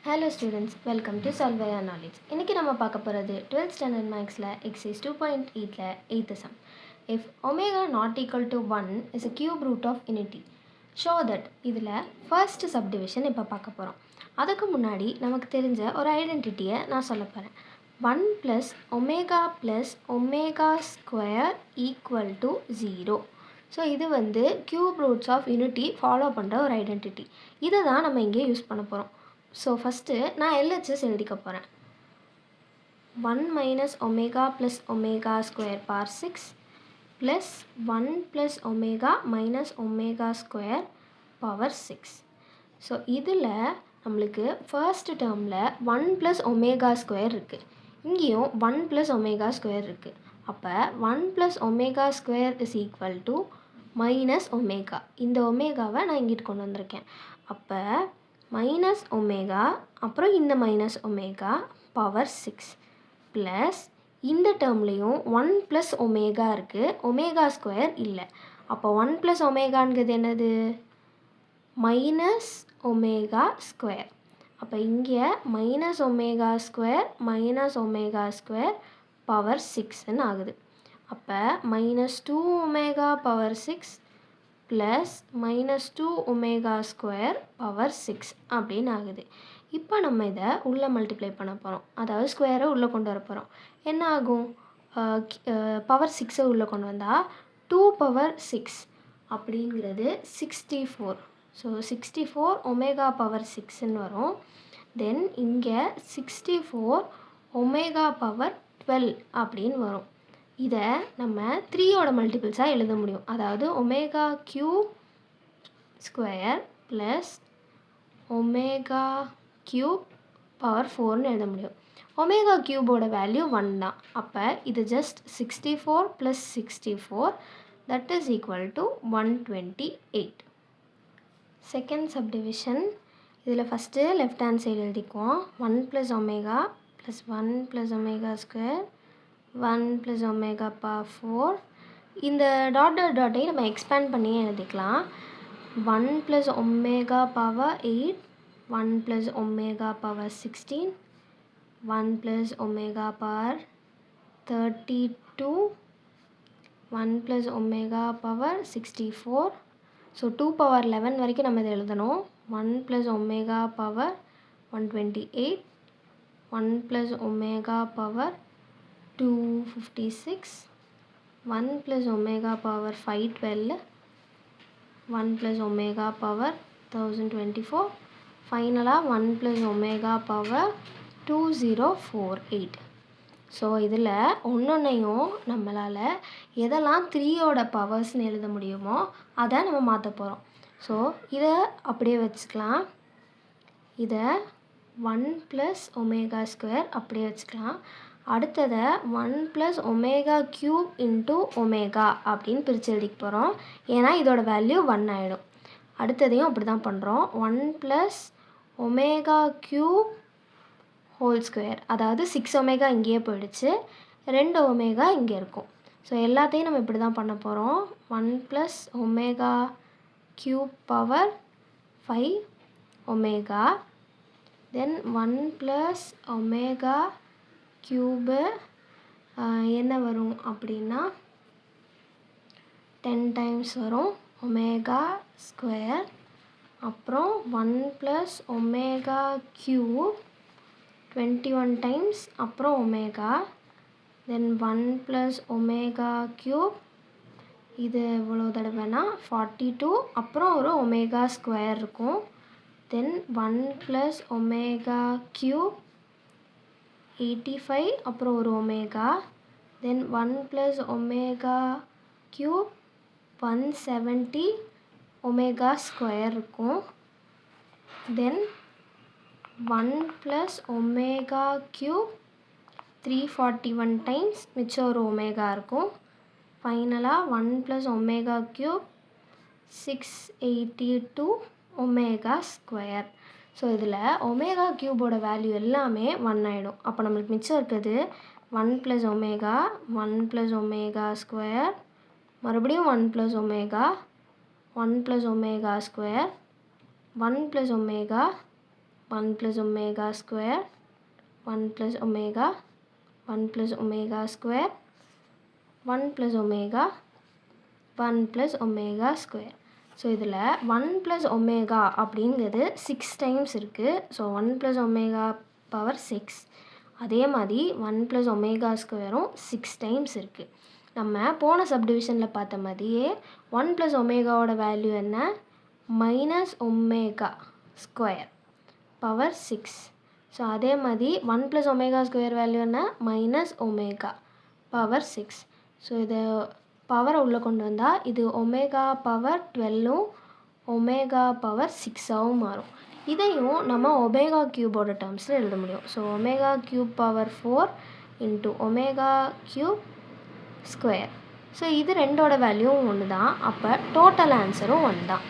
Hello students, welcome to Solve Your Knowledge. இன்னைக்கு நம்ம பார்க்க போகிறது 12th standard mathsல exercise 2.8ல 8th sum. If omega not equal to 1 is a cube root of unity, show that இதில் first subdivision இப்போ பார்க்க போகிறோம். அதுக்கு முன்னாடி நமக்கு தெரிஞ்ச ஒரு ஐடென்டிட்டியை நான் சொல்ல போகிறேன். 1 plus omega square equal to 0. So இது வந்து cube roots of unity follow பண்ணுற ஒரு ஐடென்டிட்டி. இதை தான் நம்ம இங்கே யூஸ் பண்ண போகிறோம். ஸோ ஃபஸ்ட்டு நான் LHS எழுதிக்க போகிறேன். 1 minus omega plus omega square power 6 plus 1 plus omega minus omega square power 6. So இதில் நம்மளுக்கு ஃபர்ஸ்ட் டேர்மில் 1 plus omega square இருக்குது, இங்கேயும் 1 plus omega square இருக்குது. அப்போ 1 plus omega square is equal to minus omega. இந்த ஒமேகாவை நான் இங்கிட்டு கொண்டு வந்திருக்கேன். அப்போ மைனஸ் ஒமேகா அப்புறம் இந்த மைனஸ் ஒமேகா பவர் 6 ப்ளஸ் இந்த டேர்ம்லேயும் 1 ப்ளஸ் ஒமேகா இருக்குது, ஒமேகா ஸ்கொயர் இல்லை. அப்போ 1 ப்ளஸ் ஒமேகாங்கிறது என்னது? Minus omega square. அப்போ இங்கே மைனஸ் ஒமேகா ஸ்கொயர் பவர் 6ன்னு ஆகுது. அப்போ minus 2 omega power 6 plus minus 2 omega square power 6 அப்படின்னு ஆகுது. இப்போ நம்ம இதை உள்ளே மல்டிப்ளை பண்ண போகிறோம், அதாவது ஸ்கொயரை உள்ளே கொண்டு வர போகிறோம். என்ன ஆகும்? பவர் 6ஐ உள்ளே கொண்டு வந்தால் 2 பவர் 6 அப்படிங்கிறது 64. ஸோ 64 ஒமேகா பவர் 6ன்னு வரும். தென் இங்கே 64 ஒமேகா பவர் 12 அப்படின்னு வரும். இதை நம்ம 3யோட மல்டிபிள்ஸாக எழுத முடியும். அதாவது omega cube square plus omega cube power 4ன்னு எழுத முடியும். ஒமேகா கியூபோட வேல்யூ 1 தான். அப்போ இது just 64 plus 64 that is equal to 128. Second subdivision. இதில் ஃபஸ்ட்டு லெஃப்ட் ஹேண்ட் சைடு எழுதிக்குவோம். 1 plus omega plus 1 plus omega square 1 plus omega power 4. இந்த டாட்டை நம்ம எக்ஸ்பேண்ட் பண்ணி எழுதிக்கலாம். 1 plus omega power 8, 1 plus omega power 16, 1 plus omega power 32, 1 plus omega power 64. So 2 power 11 வரைக்கும் நம்ம இதை எழுதணும். 1 plus omega power 128, 1 plus omega power 256, 1 plus omega power 512, 1 plus omega power 1024, ஃபைனலாக 1 plus omega power 2048. So இதில் ஒன்றொன்றையும் நம்மளால் எதெல்லாம் 3யோட பவர்ஸ்னு எழுத முடியுமோ அதை நம்ம மாற்ற போகிறோம். ஸோ இதை அப்படியே வச்சுக்கலாம். இதை 1 plus omega ஸ்கொயர் அப்படியே வச்சுக்கலாம். அடுத்ததை 1 plus omega cube into omega அப்படின்னு பிரித்து எழுதிக்க போகிறோம். ஏன்னா இதோட வேல்யூ 1 ஆகிடும். அடுத்ததையும் அப்படி தான் பண்ணுறோம். 1 plus omega cube whole square, அதாவது 6 ஒமேகா இங்கேயே போயிடுச்சு, 2 ஒமேகா இங்கே இருக்கும். ஸோ எல்லாத்தையும் நம்ம இப்படி தான் பண்ண போகிறோம். 1 plus omega cube power 5 omega, then 1 plus omega cube என்ன வரும் அப்படின்னா 10 டைம்ஸ் வரும் ஒமேகா ஸ்கொயர். அப்புறம் 1 ப்ளஸ் ஒமேகா க்யூப் 21 டைம்ஸ், அப்புறம் omega, then 1 plus omega cube இது எவ்வளோ தடவைனா 42, அப்புறம் ஒரு ஒமேகா ஸ்கொயர் இருக்கும். தென் 1 ப்ளஸ் ஒமேகா க்யூப் 85, அப்புறம் ஒரு omega, then 1 plus omega cube 170 omega square இருக்கும். தென் 1 ப்ளஸ் ஒமேகா க்யூப் 341 டைம்ஸ், மிச்சம் ஒரு ஒமேகா இருக்கும். ஃபைனலாக 1 plus omega cube 682 omega square. So இதில் ஒமேகா க்யூபோட வேல்யூ எல்லாமே 1 ஆகிடும். அப்போ நம்மளுக்கு மிச்சம் இருக்குது 1 plus omega, 1 plus omega square, மறுபடியும் 1 plus omega, 1 plus omega square, 1 plus omega, 1 plus omega square 1 plus omega 1 plus omega square 1 plus omega 1 plus omega square. So இதில் 1 plus omega அப்படிங்கிறது 6 டைம்ஸ் இருக்குது. So 1 plus omega power 6. அதே மாதிரி 1 plus omega ஸ்கொயரும் 6 times இருக்குது. நம்ம போன சப்டிவிஷனில் பார்த்த மாதிரியே 1 plus ஒமேகாவோட வேல்யூ என்ன? Minus omega square power 6. So அதே மாதிரி 1 plus omega ஸ்கொயர் வேல்யூ என்ன? Minus omega power 6. ஸோ இதை பவரை உள்ளே கொண்டு வந்தால் இது ஒமேகா பவர் 12ம் ஒமேகா பவர் 6ஆகவும் மாறும். இதையும் நம்ம ஒமேகா க்யூபோட டேர்ம்ஸில் எழுத முடியும். So omega cube power 4 into omega cube square. So இது ரெண்டோட வேல்யூவும் ஒன்று தான். அப்போ டோட்டல் ஆன்சரும் ஒன்று தான்.